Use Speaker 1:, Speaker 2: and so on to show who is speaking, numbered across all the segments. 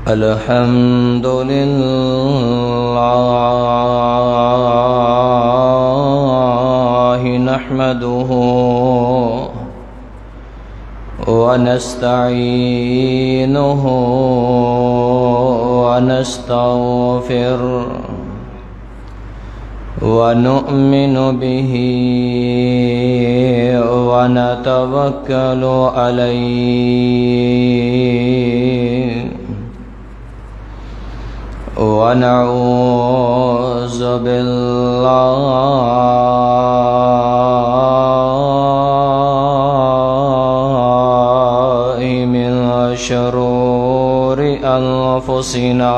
Speaker 1: الحمد لله نحمده ونستعينه ونستغفره ونؤمن به ونتوكل عليه ونعوذ بالله من شرور أنفسنا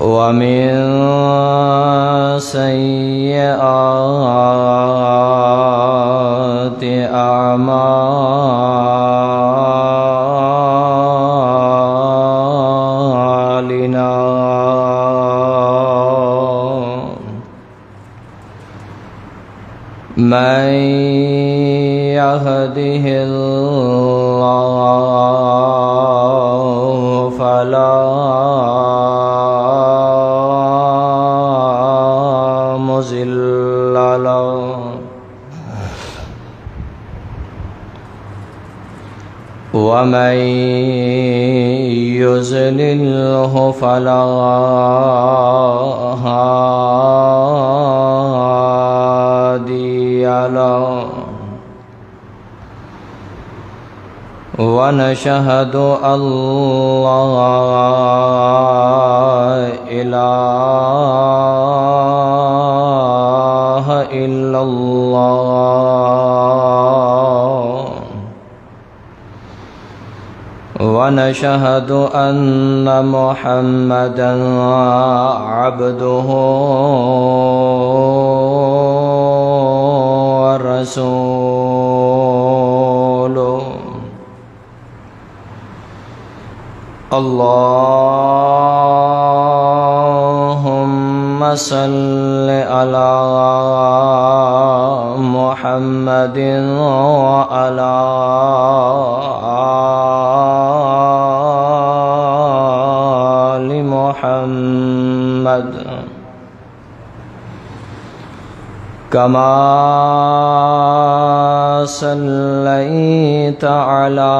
Speaker 1: ومن سيئات أعمالنا من يهده الله فلا مضل له ومن يضلله فلا هادي له ونشهد أن لا إله إلا الله ونشهد أن محمدا عبده ورسوله اللهم صل على محمد وعلى آل محمد كما صليت على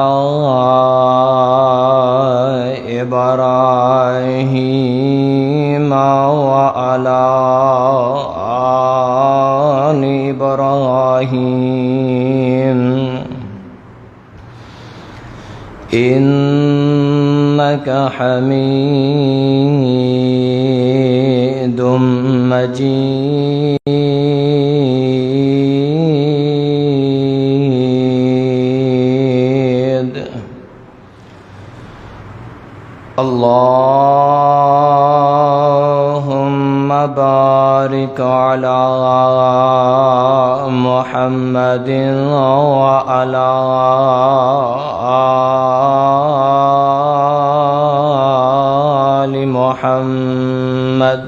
Speaker 1: إبراهيم وعلى آل إبراهيم إنك حميد مجيد اللهم بارك على محمد وعلى آل محمد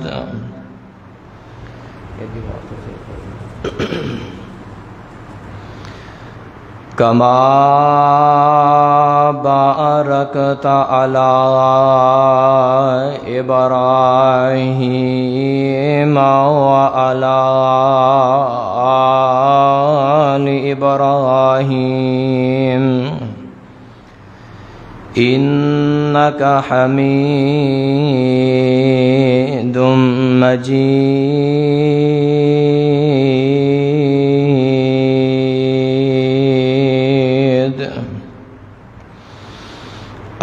Speaker 1: كما باركت على إبراهيم وعلى آل إبراهيم إنك حميد مجيد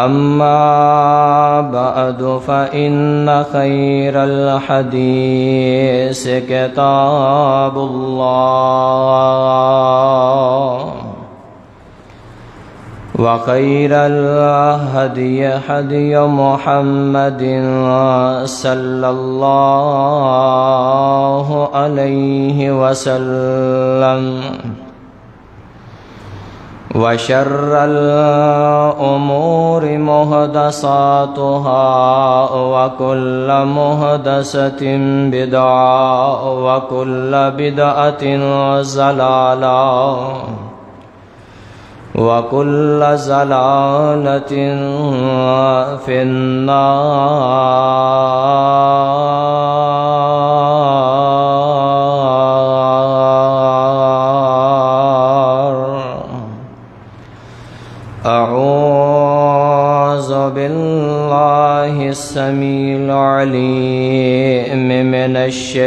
Speaker 1: أما بعد فإن خير الحديث كتاب الله وخير الهدي هدي محمد صلى الله عليه وسلم وشر الأمور محدثاتها وكل محدثة بدعة وكل بدعة ضلالة وكل ضلالة في النار. أعوذ بالله السميع العليم من الشيطان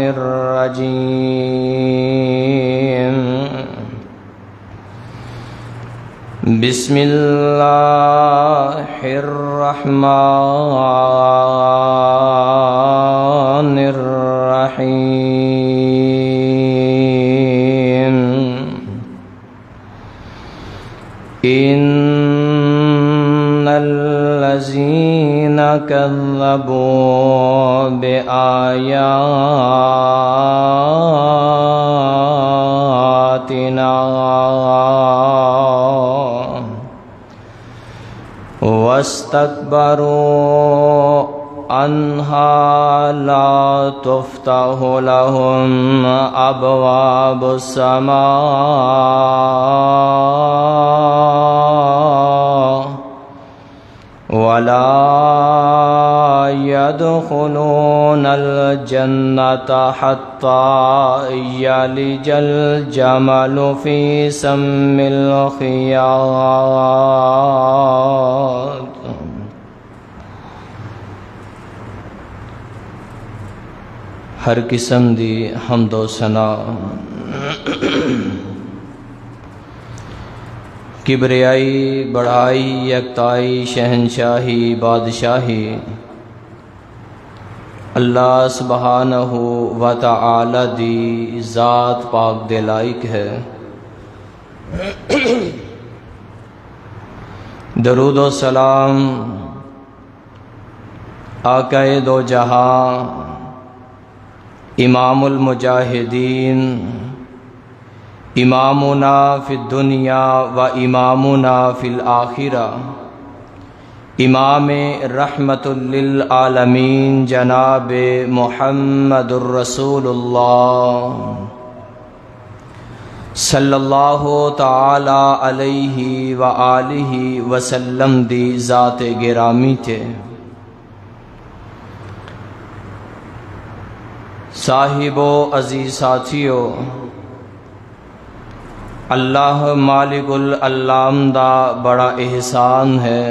Speaker 1: الرجيم. بسم الله الرحمن الرحيم. إن الذين كذبوا بآياتنا واستكبروا عنها لا تفتح لهم أبواب السماء ولا يدخلون الجنة حتى يلج الجمل في سم الخياط. ہر قسم دی حمد و ثنا کبریائی بڑائی یکتائی شہنشاہی بادشاہی اللہ سبحانہ و تعالی دی ذات پاک دے لائق ہے. درود و سلام آقا دو جہاں امام المجاہدین امامنا فی الدنیا و امامنا فی الآخرہ امام رحمت للعالمین جناب محمد الرسول اللہ صلی اللہ تعالی علیہ وآلہ وسلم دی ذات گرامی تھے. صاحبو عزیز ساتھیو، اللہ مالک العلام دا بڑا احسان ہے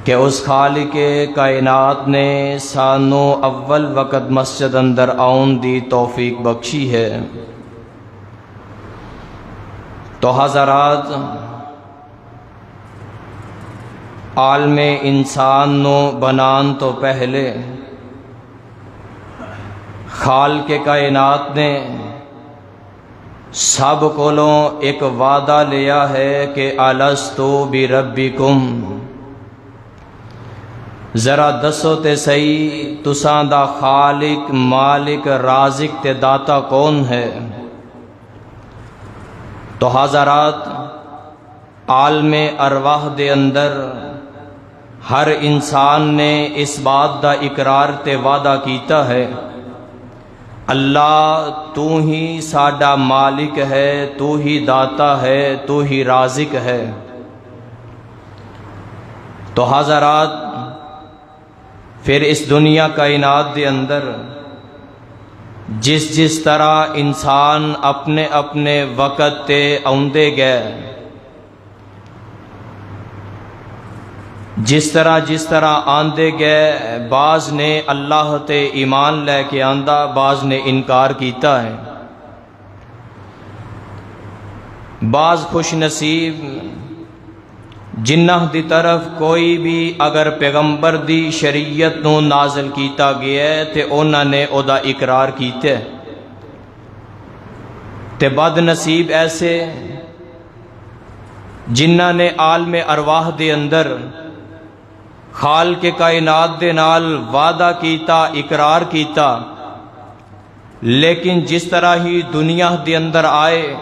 Speaker 1: کہ اس خالق کائنات نے سانو اول وقت مسجد اندر آن دی توفیق بخشی ہے. تو حضرات، عالم انسان نو بنان تو پہلے خالق کائنات نے سب کولوں ایک وعدہ لیا ہے کہ الستو بربکم، ذرا دسو تے صحیح تساں دا خالق مالک رازق تے داتا کون ہے؟ تو حضرات، عالم ارواح دے اندر ہر انسان نے اس بات دا اقرار تے وعدہ کیتا ہے، اللہ تو ہی ساڈا مالک ہے، تو ہی داتا ہے، تو ہی رازق ہے. تو حضرات، پھر اس دنیا کائنات دے اندر جس طرح انسان اپنے اپنے وقت تے آندے گئے، جس طرح آندے گئے، بعض نے اللہ تے ایمان لے کے آندا، بعض نے انکار کیتا ہے. بعض خوش نصیب جنہ دی طرف کوئی بھی اگر پیغمبر دی شریعت نو نازل کیتا گیا ہے تے انہاں نے او دا اقرار کیتے. تے بد نصیب ایسے جنہ نے عالم ارواح دے اندر خالق کائنات دے نال وعدہ کیتا، اقرار کیتا، لیکن جس طرح ہی دنیا دے اندر آئے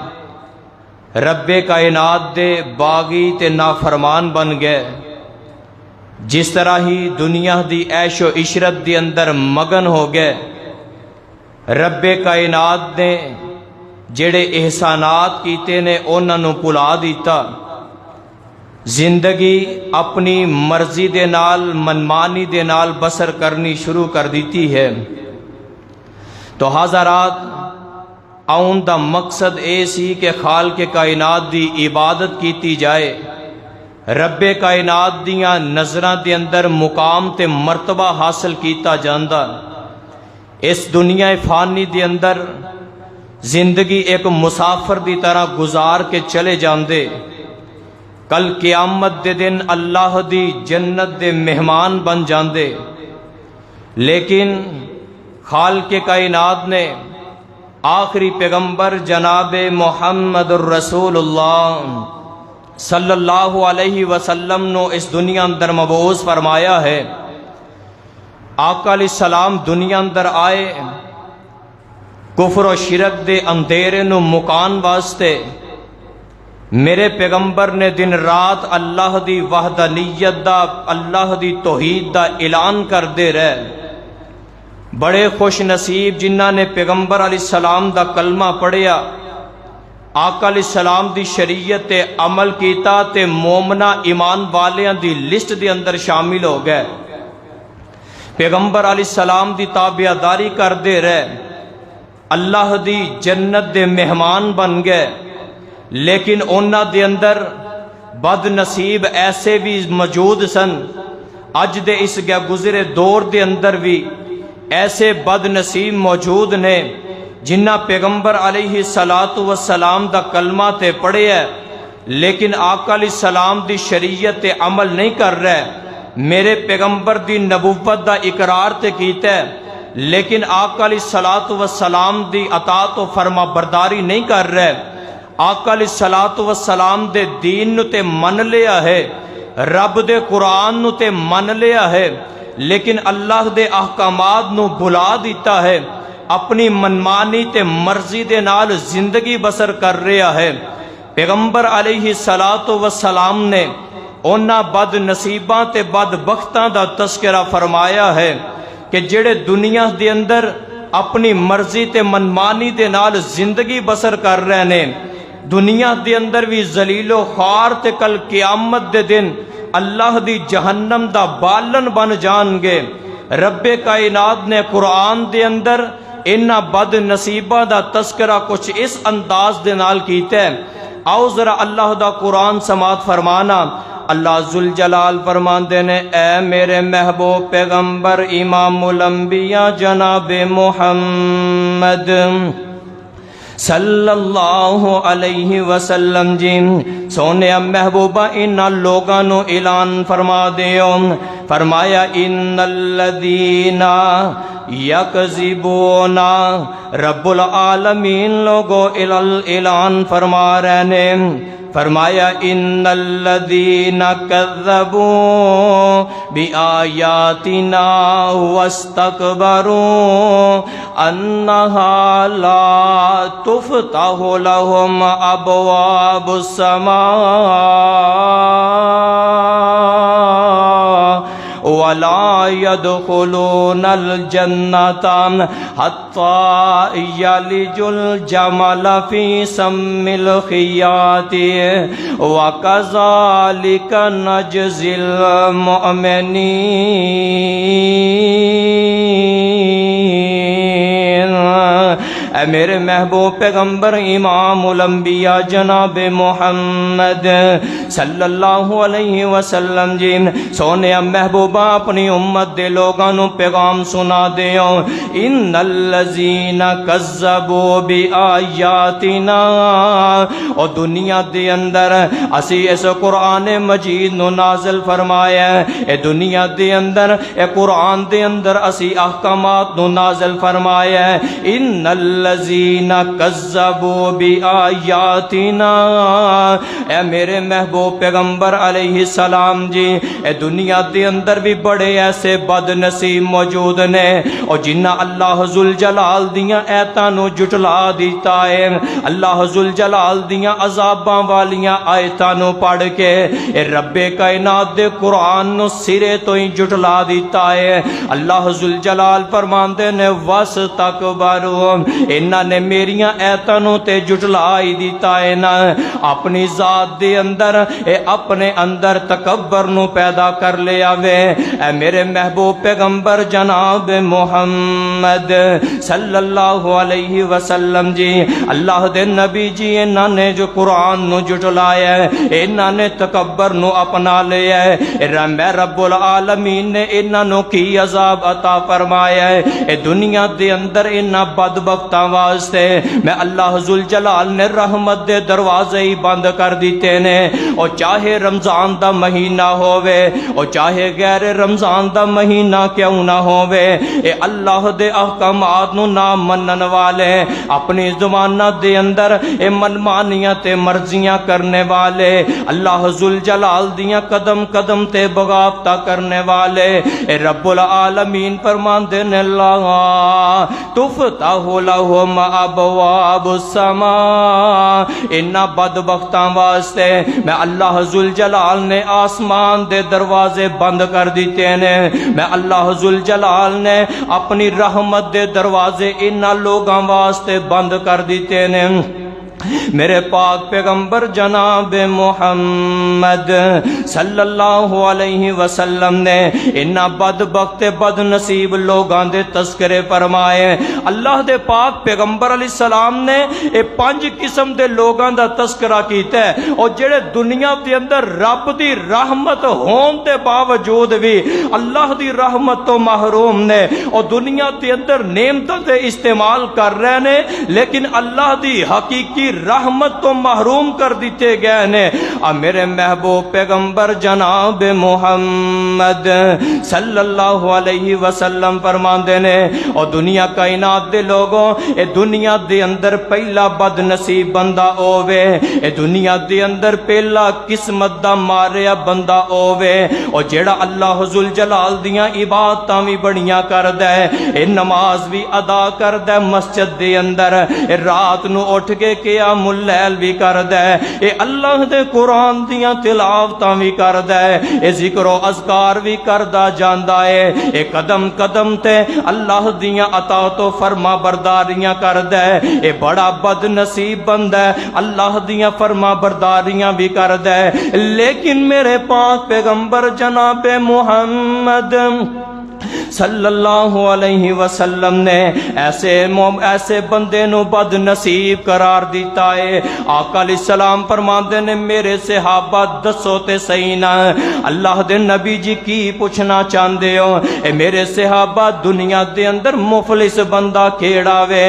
Speaker 1: رب کائنات دے باغی تے نافرمان بن گئے، جس طرح ہی دنیا دی عیش و عشرت دے اندر مگن ہو گئے، رب کائنات نے جڑے احسانات کیتے نے انہاں نوں بھلا دیتا، زندگی اپنی مرضی دے نال منمانی دے نال بسر کرنی شروع کر دیتی ہے۔ تو حضرات آؤن دا مقصد اے سی کہ خالق کائنات دی عبادت کیتی جائے، رب کائنات دیاں نظراں دے اندر مقام تے مرتبہ حاصل کیتا جاندا۔ اس دنیا فانی دے اندر زندگی ایک مسافر دی طرح گزار کے چلے جاندے، کل قیامت دے دن اللہ دی جنت دے مہمان بن جاندے، لیکن خالق کائنات نے آخری پیغمبر جناب محمد الرسول اللہ صلی اللہ علیہ وسلم نو اس دنیا اندر مبعوث فرمایا ہے۔ آقا علیہ السلام دنیا اندر آئے کفر و شرک دے اندھیرے نو مکان واسطے، میرے پیغمبر نے دن رات اللہ دی وحدانیت دا، اللہ دی توحید دا اعلان کر دے رہے۔ بڑے خوش نصیب جنہاں نے پیغمبر علیہ السلام دا کلمہ پڑھیا، آقا علیہ السلام دی شریعت تے عمل کیتا تے مومنہ ایمان والیاں دی لسٹ دے اندر شامل ہو گئے، پیغمبر علیہ السلام دی تابعداری کر دے رہے، اللہ دی جنت دے مہمان بن گئے۔ لیکن انہاں دے اندر بد نصیب ایسے بھی موجود سن، اج دے اس گزرے دور دے اندر بھی ایسے بد نصیب موجود نے جنہ پیغمبر علیہ السلام دا کلمہ تے پڑھے ہے، لیکن آقا علیہ السلام دی شریعت تے عمل نہیں کر رہے، میرے پیغمبر دی نبوت دا اقرار تے کیتا ہے، لیکن آقا علیہ السلام دی اطاعت و فرما برداری نہیں کر رہے، آقا علیہ السلام دے دین نو تے من لیا ہے، رب دے قرآن نو تے من لیا ہے، لیکن اللہ دے احکامات نو بھلا دیتا ہے، اپنی منمانی تے مرضی دے نال زندگی بسر کر رہا ہے۔ پیغمبر علیہ السلام نے انہاں بد نصیباں تے بد بختاں دا تذکرہ فرمایا ہے کہ جڑے دنیا دے اندر اپنی مرضی تے منمانی دے نال زندگی بسر کر رہے نے، دنیا دے اندر بھی ذلیل و خوار تے کل قیامت دے دن اللہ دی جہنم دا بالن بن جان گے۔ رب کائنات نے قرآن دے اندر انہاں بد نصیبہ دا تذکرہ کچھ اس انداز دے نال کیتا ہے۔ آؤ ذرا اللہ دا قرآن سماعت فرمانا۔ اللہ ذوالجلال فرماندے نے، اے میرے محبوب پیغمبر امام الانبیاء جناب محمد صلی اللہ علیہ وسلم جی، سونے محبوبہ ان لوگاں نو اعلان فرما دیو، فرمایا ان الذین یکذبون، رب العالمین لوگوں اعلان فرما رہے نے، فرمایا ان الذین کذبوا بآیاتنا واستکبروا انہا لا تفتح لهم ابواب السماء ولا يدخلون الجنة حتى يلج الجمل في سم الخياط وكذلك نجزي المؤمنين۔ اے میرے محبوب پیغمبر امام الانبیاء جناب محمد صلی اللہ علیہ وسلم جی، سونے محبوبہ اپنی امت دے لوگاں نو پیغام سنا دیو، ان الذین کذبوا بآیاتنا، اور دنیا دے اندر اسی اس قرآن مجید نو نازل فرمایا ہے، اے دنیا دے اندر اے قرآن دے اندر اسی احکامات نو نازل فرمایا ہے۔ ان الذین الذین کذبوا بآیاتنا، اے میرے محبوب پیغمبر علیہ السلام جی، اے دنیا دے اندر بھی بڑے ایسے بد نصیب موجود نے اور جنہ اللہ ذوالجلال دیاں ایتاں نو جھٹلا دیتا ہے، اللہ ذوالجلال دیاں عذاباں والیاں آیتاں نو پڑھ کے اے رب کائنات دے قرآن نو سرے تو ہی جھٹلا دیتا ہے۔ اللہ ذوالجلال فرماندے نے وَاسْتَكْبَرُوا، انہاں نے میریاں ایتاں نو تے جھٹلا ہی دیتا ہے نا، اپنی ذات دے اندر اے اپنے اندر تکبر نو پیدا کر لیا وے۔ اے میرے محبوب پیغمبر جناب محمد صلی اللہ علیہ وسلم جی، اللہ دے نبی جی، انہاں نے جو قرآن نو جھٹلایا ہے، انہاں نے تکبر نو اپنا لیا ہے، میں رب العالمین نے انہاں نو کی عذاب عطا فرمایا ہے۔ اے دنیا دے اندر انہاں بدبختاں واسطے میں اللہ ذوالجلال نے رحمت دے دروازے ہی بند کر دیتے نے، اور چاہے رمضان دا مہینہ ہووے اور چاہے غیر رمضان دا مہینہ کیوں نہ ہووے، اے اللہ دے احکامات نو نہ منن والے، اپنی زباناں دے اندر اے منمانیاں تے مرضیاں کرنے والے، اللہ ذوالجلال دیاں قدم قدم تے بغاوتہ کرنے والے، اے رب العالمین فرماندے نے لا تفتح لہم ابواب السماء، انہاں بدبختاں واسطے میں اللہ ذوالجلال نے آسمان دے دروازے بند کر دیتے نے، میں اللہ ذوالجلال نے اپنی رحمت دے دروازے انہاں لوگاں واسطے بند کر دیتے نے۔ میرے پاک پیغمبر جناب محمد صلی اللہ علیہ وسلم نے انہاں بدبخت بد نصیب لوگاں دے تذکرے فرمائے۔ اللہ دے پاک پیغمبر علیہ السلام نے اے 5 قسم دے لوگاں دا تذکرہ کیتا ہے، اور جڑے دنیا دے اندر رب دی رحمت ہون دے باوجود بھی اللہ دی رحمت تو محروم نے، اور دنیا دے اندر نعمتاں دے استعمال کر رہے نے، لیکن اللہ دی حقیقی رحمت تو محروم کر دیتے گئے نے۔ میرے محبوب پیغمبر جناب محمد صلی اللہ علیہ وسلم فرماندے نے، اور دنیا کائنات دے لوگوں، اے دنیا دے اندر پہلا بد نصیب بندہ ہووے، اے دنیا دے اندر پہلا قسمت دا ماریا بندہ ہووے، اور جیڑا اللہ ذوالجلال دیاں عبادتاں بھی بڑیاں کردا ہے، اے نماز بھی ادا کردا ہے مسجد دے اندر، اے رات نو اٹھ کے قیام اللیل بھی کردا ہے، اے اللہ دے قرآن دیاں تلاوتاں بھی کردا ہے، اے ذکر و اذکار بھی کردا جاندا ہے، اے قدم قدم تے اللہ دیاں اطاعت و فرما برداریاں کردا ہے، اے بڑا بد نصیب بندہ ہے، اللہ دیاں فرما برداریاں بھی کردا ہے، لیکن میرے پاک پیغمبر جناب محمد صلی اللہ علیہ وسلم نے ایسے بندے نو بد نصیب قرار دیتا ہے۔ آقا علیہ السلام فرماندے نے میرے صحابہ دسو تے صحیح نا، اللہ دے نبی جی کی پوچھنا چاہندے ہو، اے میرے صحابہ دنیا دے اندر مفلس بندہ کیڑا وے؟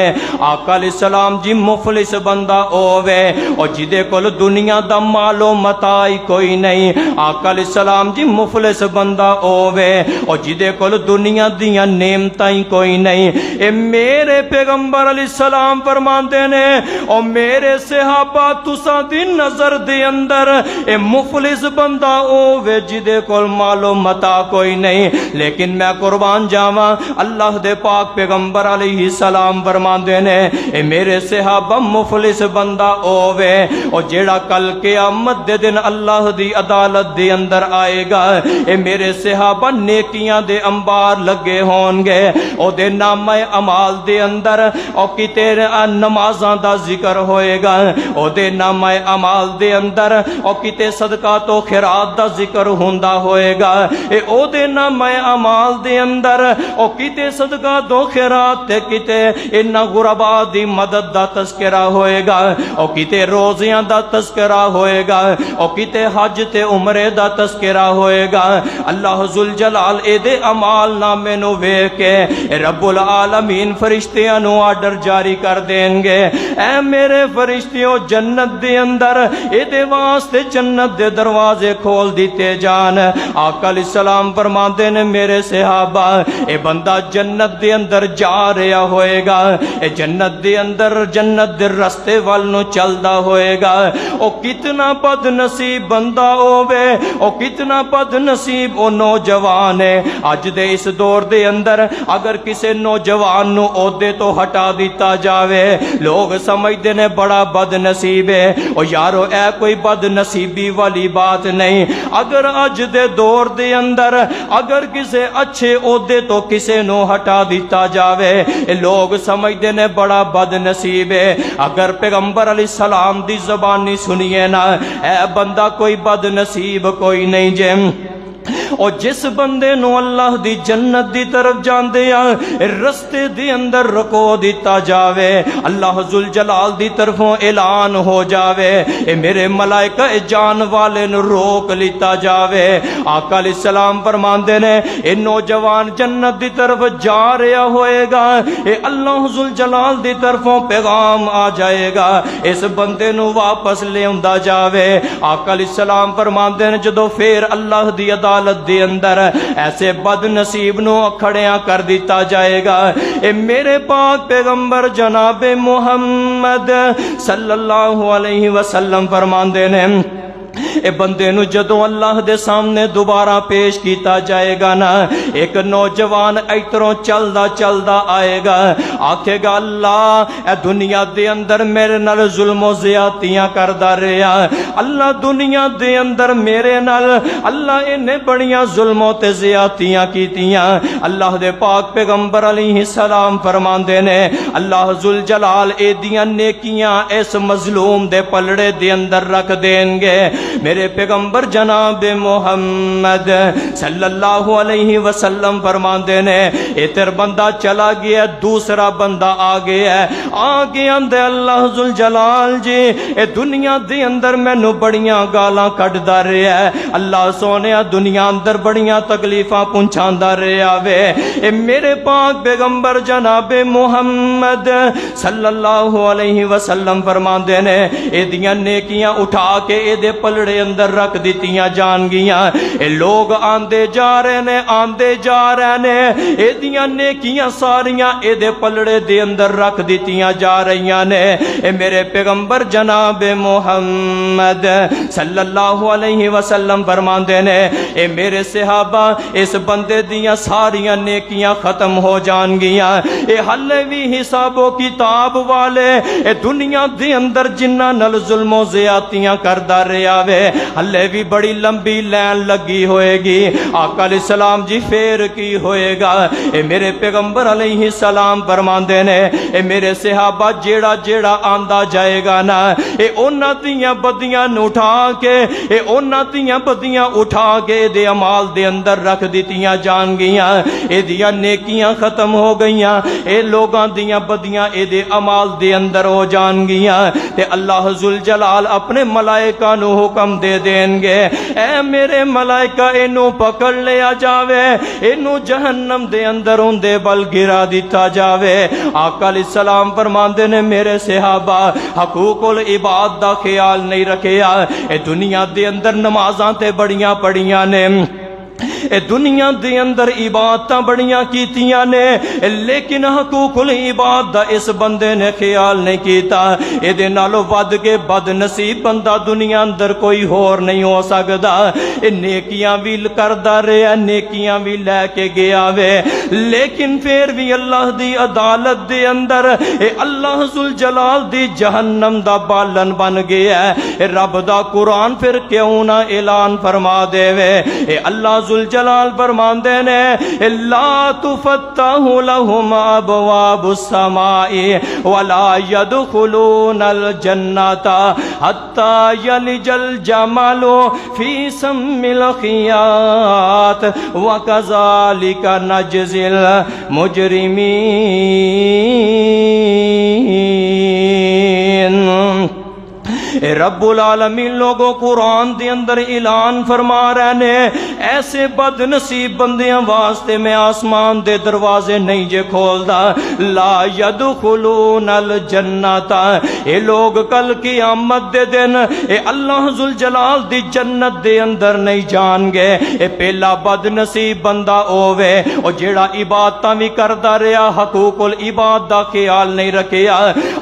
Speaker 1: آقا علیہ السلام جی مفلس بندہ ہووے اور جدے کول دنیا دا مال و متاع کوئی نہیں۔ آقا علیہ السلام جی مفلس بندہ ہووے اور جدے کول دنیا دیاں نعمتاں کوئی نہیں۔ اے میرے پیغمبر علیہ السلام فرماندے نے، او میرے صحابہ تساں دی نظر دے اندر اے مفلس بندہ ہووے جدے کول مال و متاع کوئی نہیں، لیکن میں قربان جاواں اللہ دے پاک پیغمبر علیہ السلام فرماندے نے، اے میرے صحابہ مفلس بندہ ہووے او جیڑا کل قیامت دے دن اللہ دی عدالت دے اندر آئے گا، اے میرے صحابہ نیکیاں دے انبار لگے ہون گے، او دے نامہ اعمال دے اندر او کتے نمازاں دا ذکر ہوئے گا، او دے نامہ اعمال دے اندر او کتے صدقات و خیرات دا ذکر ہوندا ہوئے گا، اے او دے نامہ اعمال دے اندر او کتے صدقات و خیرات تے کتے انہاں غرباء دی مدد دا تذکرہ ہوئے گا، او کتے روزیاں دا تذکرہ ہوئے گا، او کتے حج تے عمرے دا تذکرہ ہوئے گا۔ اللہ ذوالجلال اے دے اعمال اعمال نامے نو ویکھ کے رب العالمین فرشتیاں نو آرڈر جاری کر دیں گے، اے میرے فرشتیوں جنت دے اندر اے دے واسطے جنت دے دروازے کھول دیتے جان۔ آقا علیہ السلام فرماندے نے میرے صحابہ اے بندہ جنت دے اندر جا رہا ہوئے گا، اے جنت دے اندر جنت دے رستے وال نو چلدا ہوئے گا، او کتنا بد نصیب بندہ ہووے، او کتنا بد نصیب او نوجوان ہے۔ اج دے اس دور دے اندر اگر کسے نوجوان نو عہدے تو ہٹا دیتا جاوے لوگ سمجھدے نے بڑا بد نصیب ہے، او یارو اے کوئی بد نصیبی والی بات نہیں۔ اگر اج دے دور دے اندر اگر کسے اچھے عہدے تو کسے نو ہٹا دیتا جاوے لوگ سمجھدے نے بڑا بد نصیب ہے۔ اگر پیغمبر علیہ السلام دی زبانی سنیے نا اے بندہ کوئی بد نصیب کوئی نہیں جے۔ اور جس بندے نو اللہ دی جنت دی طرف جاندے آ رستے دی اندر رکو دیتا جاوے، اللہ ذوالجلال دی طرفوں اعلان ہو جاوے اے میرے ملائکہ اے جان والے نو روک لیتا جاوے۔ آقا علیہ السلام فرماندے نے اے نوجوان جنت دی طرف جا رہا ہوئے گا، اے اللہ ذوالجلال دی طرفوں پیغام آ جائے گا، اس بندے نو واپس لے آندا جاوے۔ آقا علیہ السلام فرماندے نے جدو پھر اللہ دی عدالت دے اندر ایسے بد نصیب نو کھڑیاں کر دیتا جائے گا، اے میرے پاک پیغمبر جناب محمد صلی اللہ علیہ وسلم فرماندے نے اے بندے نو جدو اللہ دے سامنے دوبارہ پیش کیتا جائے گا نا ایک نوجوان ایتروں چلدا چلدا آئے گا، آکھے گا اللہ اے دنیا دے اندر میرے نال ظلم و زیادتیاں کردا رہیا، اللہ دنیا دے اندر میرے نال اللہ انہیں بڑیاں ظلم و زیادتیاں کیتیاں۔ اللہ دے پاک پیغمبر علیہ السلام فرماندے نے اللہ ذوالجلال اے دیاں نیکیاں اس مظلوم دے پلڑے دے اندر رکھ دیں گے۔ میرے پیغمبر جناب محمد صلی اللہ علیہ وسلم فرماندے نے اتر بندہ چلا گیا دوسرا بندہ آگے ہے، آگے اندے اللہ ذوالجلال جی اے دنیا دے اندر مینوں بڑیاں گالاں کڈدا رہیا ہے، اللہ سونیا دنیا اندر بڑیاں تکلیفاں پہنچاندا رہیا وے، اے میرے پاک پیغمبر جناب محمد صلی اللہ علیہ وسلم فرماندے نے اے دیاں نیکیاں اٹھا کے اے دے پلڑے اندر رکھ دیتیاں جان گیاں، اے لوگ آندے جا رہے نے آندے جا رہے نے اے دیاں نیکیاں ساریاں اے دے پلڑے دے اندر رکھ دیتیاں جا رہیاں نے۔ اے میرے پیغمبر جناب محمد صلی اللہ علیہ وسلم فرماندے نے اے میرے صحابہ اس بندے دیاں ساریاں نیکیاں ختم ہو جان گیاں، اے حلے بھی حساب و کتاب والے اے دنیا دے اندر جنہاں نال ظلم و زیادتیاں کردا رہیا وے ہلے بھی بڑی لمبی لین لگی ہوئے گی۔ آقا علیہ السلام جی پھر کی ہوئے گا، اے میرے پیغمبر علیہ السلام فرماندے نے اے میرے صحابہ جیڑا جیڑا آندا جائے گا نا اے اونا دیاں بدیاں اٹھا کے اے اونا دیاں بدیاں اٹھا کے دے عمال دے اندر رکھ دیتیاں جان گیاں، اے دیاں نیکیاں ختم ہو گئیاں، اے لوگاں دیاں بدیاں اے دے عمال دے اندر ہو جان گیاں، تے اللہ ذوالجلال اپنے ملائکہ نو حکم دے دیں گے اے میرے ملائکہ اینو پکڑ لیا جاوے، اینو جہنم دے اندر اندے بل گرا دیتا جاوے۔ آقا علیہ السلام فرماندے نے میرے صحابہ حقوق العباد دا خیال نہیں رکھیا، اے دنیا دے اندر نمازاں تے بڑیاں پڑھیاں نے، اے دنیا دے اندر عبادتاں بڑیاں کیتیاں نے، لیکن حقوق العباد دا اس بندے نے خیال نہیں کیتا۔ اے دے نالو ود کے بد نصیب بندہ دنیا اندر کوئی ہور نہیں ہو سکدا، اے نیکیاں بھی کردا رہیا نیکیاں بھی لے کے گیا وے، لیکن پھر بھی اللہ دی عدالت دے اندر اے اللہ ذوالجلال دی جہنم دا بالن بن گیا ہے۔ اے رب دا قرآن پھر کیوں نہ اعلان فرما دے وے، اے اللہ ذوالجلال فرماندے نے لا تفتح لهم ابواب السماء ولا يدخلون الجنة حتى يلج الجمل في سم الخياط وكذلك نجزي المجرمين۔ اے رب العالمین لوگوں قرآن دے اندر اعلان فرما رہے نے ایسے بد نصیب بندیاں واسطے میں آسمان دے دروازے نہیں جے کھولدا لا یدخلون الجنت اے لوگ کل قیامت دے دن اے اللہ ذوالجلال دی جنت دے اندر نہیں جان گے اے پہلا بد نصیب بندہ ہووے او جیڑا عبادتاں بھی کردا رہیا حقوق العباد دا خیال نہیں رکھیا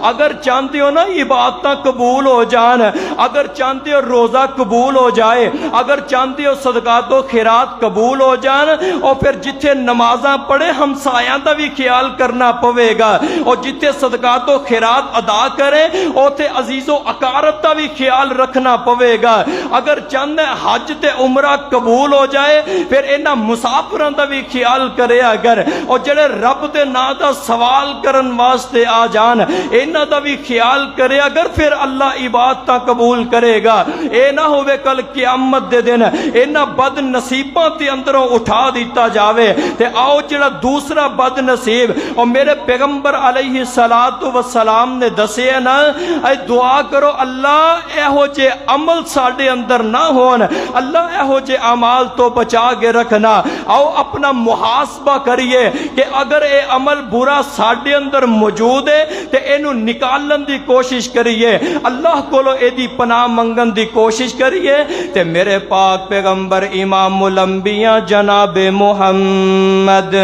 Speaker 1: اگر چاہتے ہو نا عبادتاں قبول ہو جان اگر چاہتے ہو روزہ قبول ہو جائے اگر چاہتے ہو صدقات و خیرات قبول ہو جان اور پھر جتھے نمازاں پڑھے ہمسایاں دا بھی خیال کرنا پوے گا اور جتھے صدقات و خیرات ادا کرے اوتھے عزیز و اقارب دا بھی خیال رکھنا پوے گا اگر چاہتے حج تے عمرہ قبول ہو جائے پھر انہاں مسافراں دا بھی خیال کرے اگر اور جڑے رب دے نام دا سوال کرن واسطے آ جان انہاں دا بھی خیال کرے اگر پھر اللہ عبادتاں قبول کرے گا اے نہ ہوئے کل قیامت دے دن انہاں بد نصیباں تے اندروں اٹھا دیتا جاوے تے آؤ جڑا دوسرا بد نصیب اور میرے پیغمبر علیہ السلام نے دسے نا اے دعا کرو اللہ ایہو جے عمل ساڈے اندر نہ ہون اللہ ایہو جے اعمال تو بچا کے رکھنا آؤ اپنا محاسبہ کریے کہ اگر اے عمل برا ساڈے اندر موجود ہے تے اینو نکالن دی کوشش کریے اللہ کولو اے دی پناہ منگن دی کوشش کریے تے میرے پاک پیغمبر امام الانبیاء جناب محمد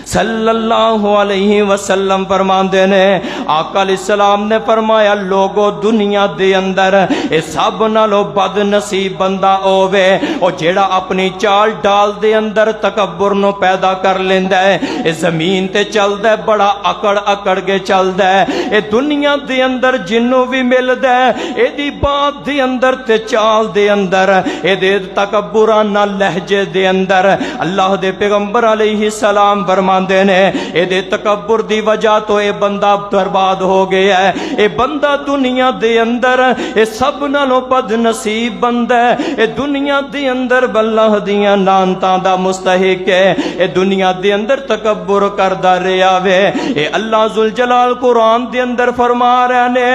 Speaker 1: صلی اللہ علیہ وسلم فرماندے نے آقا علیہ السلام نے فرمایا لوگو دنیا دے اندر اے سب نالو بد نصیب بندہ ہووے او جیڑا اپنی چال ڈال دے اندر تکبر نو پیدا کر لیندا ہے اے زمین تے چلدا ہے بڑا اکڑ اکڑ کے چلدا ہے اے دنیا دے اندر جنوں بھی ملدا ہے اے دی بات دے اندر تے چال دے اندر اے دے تکبرانہ لہجے دے اندر اللہ دے پیغمبر علیہ السلام فرما نے اے دے تکبر دی وجہ تو اے بندہ برباد ہو گیا ہے اے بندہ دنیا دے اندر اے سب نالوں بد نصیب بندہ ہے اے دنیا دے اندر اللہ دیاں لعنتاں دا مستحق ہے اے دنیا دے اندر تکبر کردا رہیا وے اے اللہ ذوالجلال قرآن دے اندر فرما رہے نے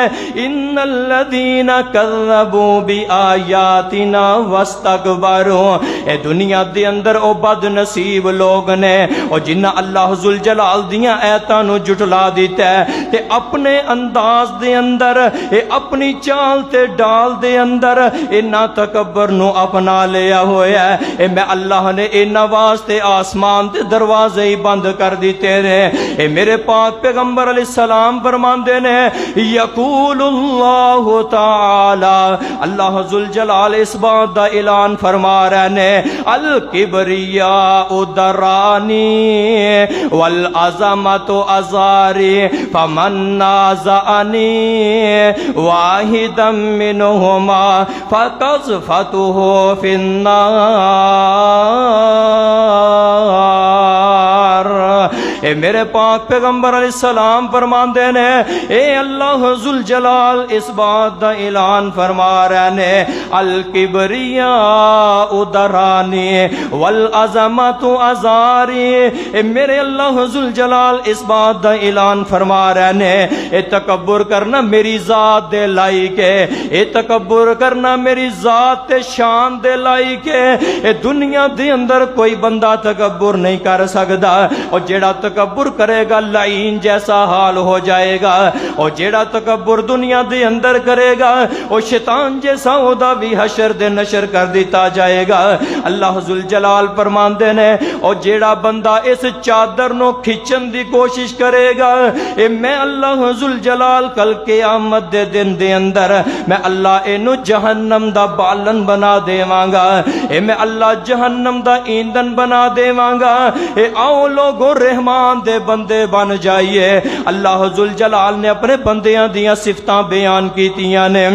Speaker 1: ان الذین کذبوا بآیاتنا واستکبروا اے دنیا دے اندر او بد نصیب لوگ نے او جنہ اللہ ذوالجلال دیاں ایتاں نو جھٹلا دیتا ہے تے اپنے انداز دے اندر اے اپنی چال تے ڈال دے اندر انہاں تکبر نو اپنا لیا ہویا ہے اے میں اللہ نے انہاں واسطے آسمان تے دروازے ہی بند کر دیتے نے اے میرے پاک پیغمبر علیہ السلام فرماندے نے یقول اللہ تعالی اللہ ذوالجلال اس بات دا اعلان فرما رہے نے الکبریاء درانی والعظمت ازاری فمن نازعنی واحدا منہما فقذفته فی النار اے میرے پاک پیغمبر علیہ السلام فرماندے نے اے اللہ ذوالجلال اس بات دا اعلان فرما رہے نے الکبریاء درانی والعظمت ازاری اے میرے اللہ ذوالجلال اس بات دا اعلان فرما رہے نے اے تکبر کرنا میری ذات دے لائق ہے اے تکبر کرنا میری ذات تے شان دے لائق ہے اے دنیا دے اندر کوئی بندہ تکبر نہیں کر سکدا اور جیڑا تکبر کرے گا لعین جیسا حال ہو جائے گا اور جیڑا تکبر دنیا دے اندر کرے گا اور شیطان جیسا ہودا بھی حشر دے نشر کر دیتا جائے گا اللہ ذوالجلال فرماندے نے اور جیڑا بندہ اس چادر نو کھچن دی کوشش کرے گا اے میں اللہ ذوالجلال کل قیامت دے دن دے اندر میں اللہ اینو جہنم دا بالن بنا دیواں گا اے میں اللہ جہنم دا ایندھن بنا دیواں گا اے آؤ لوگو رحمان دے بندے بن جائیے اللہ ذوالجلال نے اپنے بندیاں دیاں صفتاں بیان کیتیاں نے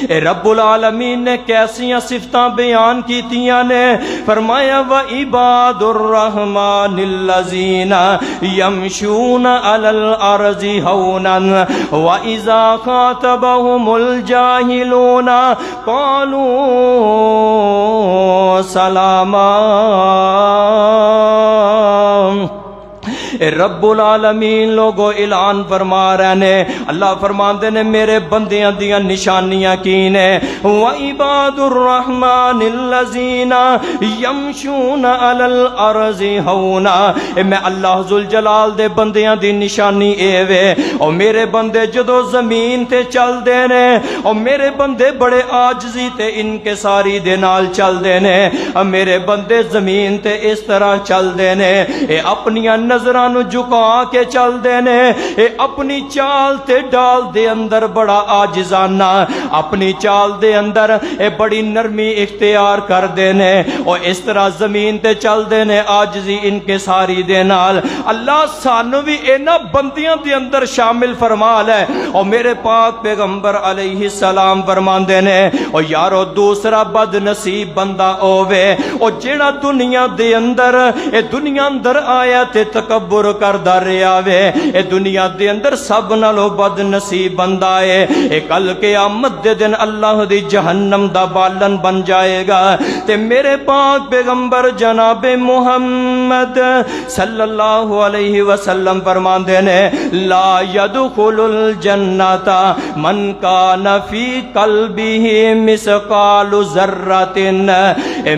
Speaker 1: اے رب العالمین نے کیسیاں صفتاں بیان کیتیاں نے فرمایا وعباد الرحمن الذین یمشون علی الارض ہونا واذا خاطبهم الجاہلون قالوا سلاما رب العالمین لوگو اعلان فرما رہے نے، اللہ فرماندے نے میرے بندیاں دیاں نشانیاں کی نے، وَعِبَادُ الرَّحْمَنِ الَّذِينَ يَمْشُونَ عَلَى الْأَرْضِ هَوْنًا، میں اللہ ذوالجلال دے بندیاں دی نشانی اے وے، اور میرے بندے جدو زمین تے چل دے نے، اور میرے بندے بڑے عاجزی تے انکساری دے نال چل دے نے، اور میرے بندے زمین تے اس طرح چل دے نے، اے اپنی نظران جھکا کے چل دے نے، اے اپنی چال تے ڈال دے اندر بڑا عاجزانہ، اپنی چال دے اندر اے بڑی نرمی اختیار کر دے نے، اور اس طرح زمین تے چل دے نے عاجزی انکساری دے نال۔ اللہ سانو بھی اینا بندیاں دے اندر شامل فرما لے، اور میرے پاک پیغمبر علیہ السلام فرماندے نے، اور یارو دوسرا بد نصیب بندہ ہووے اور جیڑا دنیا دے اندر اے دنیا اندر آیا تے تکبر کردا رہیا وے، اے دنیا دے اندر سب نالوں بد نصیب بندہ ہے، اے کل قیامت دے دن اللہ دی جہنم دا بالن بن جائے گا۔ تے میرے پاک پیغمبر جناب محمد صلی اللہ علیہ وسلم فرماندے نے، لا يدخل الجنت من کان فی قلبہ مثقال ذرۃ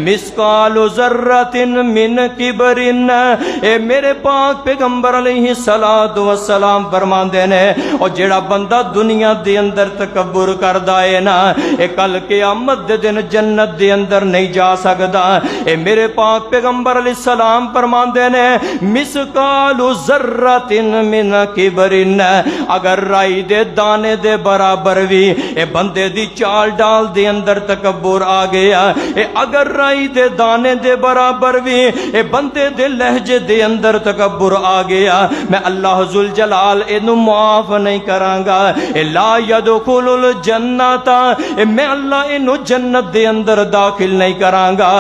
Speaker 1: مثقال ذرۃ من کبر، اے میرے پاک پیغمبر علیہ السلام فرماندے نے، اور جڑا بندہ دنیا دے اندر تکبر کردا ہے نا، اے کل قیامت دے دن جنت دے اندر نہیں جا سکدا۔ اے میرے پاک پیغمبر علیہ السلام فرماندے نے، مثقال ذرۃ من کبر، اگر رائی دے دانے دے برابر بھی اے بندے دی چال ڈال دے اندر تکبر آ گیا، اے اگر رائی دے دانے دے برابر بھی اے بندے دے لہجے دے اندر تکبر آ گیا، میں اللہ ذوالجلال اینو معاف نہیں کراں گا، اے لا يدخل الجنت، اے میں اللہ اینو جنت دے اندر داخل نہیں کراں گا۔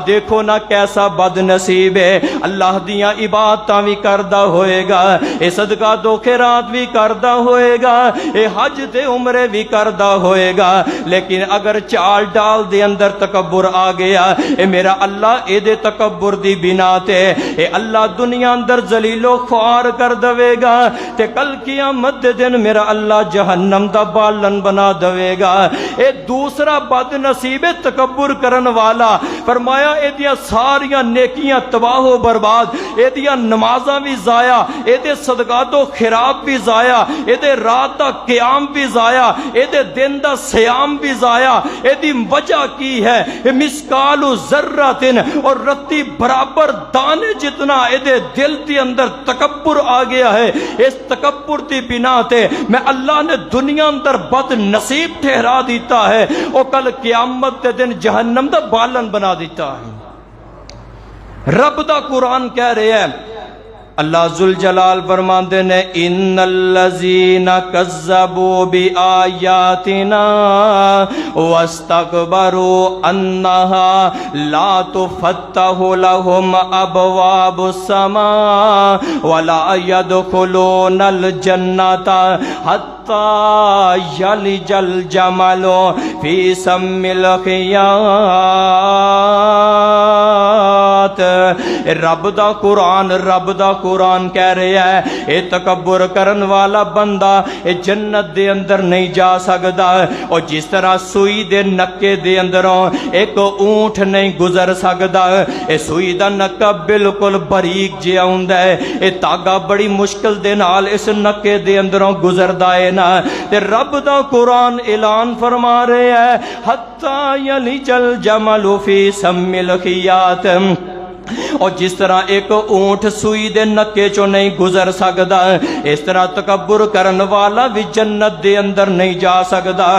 Speaker 1: دیکھو نا کیسا بد نصیب ہے، اللہ دیاں عبادتاں بھی کردہ ہوئے گا، اے صدقہ دو خیرات بھی کردہ ہوئے گا، اے حج تے عمرے بھی کردہ ہوئے گا، لیکن اگر چال ڈال دے اندر تکبر آ گیا، اے میرا اللہ اے دے تکبر دی بنا تے اے اللہ دنیا اندر ذلیل و خوار کر دوے گا، تے کل قیامت دے دن میرا اللہ جہنم دا بالن بنا دوے گا۔ اے دوسرا بد نصیب تکبر کرن والا، فرمایا اے دیا ساریاں نیکیاں تباہ و برباد، اے دیا نمازاں بھی ضائع، اے دے صدقات و خیرات بھی ضائع، اے دے رات دا قیام بھی ضائع، اے دے دن دا سیام بھی ضائع۔ اے دی وجہ کی ہے؟ مسکال ذرۃ، اور رتی برابر دانے جتنا اے دے دل دی اندر تکبر آ گیا ہے، اس تکبر دی بنا تے میں اللہ نے دنیا اندر بد نصیب ٹھہرا دیتا ہے، اور کل قیامت دے دن جہنم دا بالن بنا دیتا ہے۔ رب دا قرآن کہہ رہے ہیں، اللہ ذوالجلال فرماندے نے، ان الذین کذبوا بآیاتنا واستکبروا انہا لا تفتح لهم ابواب السماء ولا يدخلون الجنۃ حتی یلج الجمل فی سم الخیاط۔ رب دا قرآن کہہ رہا ہے، اے تکبر کرن والا بندہ اے جنت دے اندر نہیں جا سکدا، اور جس طرح سوئی دے نکے دے اندروں ایک اونٹ نہیں گزر سکدا، اے سوئی دا نکا بالکل باریک جہا ہوندا ہے، اے تاگا بڑی مشکل دے نال اس نکے دے اندروں گزردا ہے نا، تے رب دا قرآن اعلان فرما رہے ہے، حتی یلج الجمل فی سم الخیاط، اور جس طرح ایک اونٹ سوئی دے نکے چو نہیں گزر سکدا، اس طرح تکبر کرن والا بھی جنت دے اندر نہیں جا سکدا۔